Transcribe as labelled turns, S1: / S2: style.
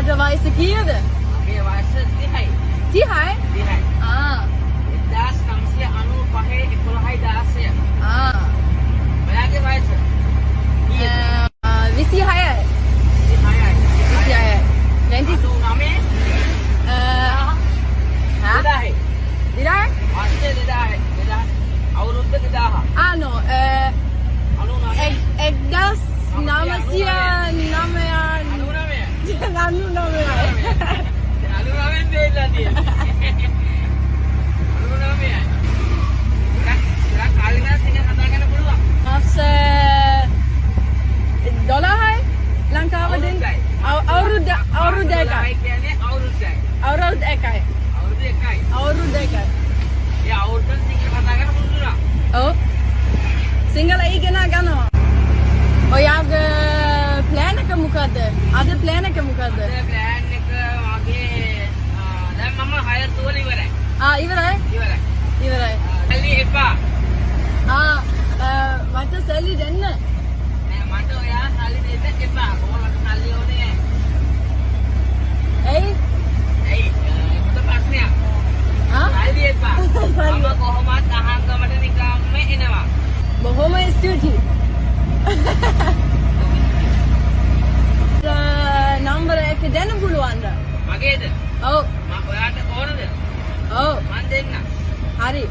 S1: ඔයාගේ වයස කීයද?
S2: මගේ වයස 30යි.
S1: 30යි?
S2: 30යි.
S1: ආ.
S2: 1995 11යි 16.
S1: ආ.
S2: ඔයාගේ වයස?
S1: 26යි.
S2: 26යි.
S1: 26යි.
S2: 99?
S1: හා?
S2: 2000යි.
S1: 2000යි?
S2: වර්ෂය 2000යි. 2000. අවුරුද්ද 2000.
S1: Ah, no. 12යි ලංකාව දෙන්න අවුරුදු එකයි. අවුරුදු එකයි. අවුරුදු එකයි. ඔව්. සිංහල ඉගෙන ගන්නවා. ඔයාගේ ප්ලෑන් එක මොකද්ද? අද ප්ලෑන් එක මොකද්ද? ආ ඉවරයි. ඉවරයි. මට සල්ලි දෙන්න. එයි. බොහොම ස්තුතියි. නම්බර එක දෙන්න පුළුවන්ද?
S2: මගේද?
S1: ඔව්.
S2: ඔයාට ඕනද?
S1: ඔව්.
S2: මන් දෙන්න.
S1: හරි.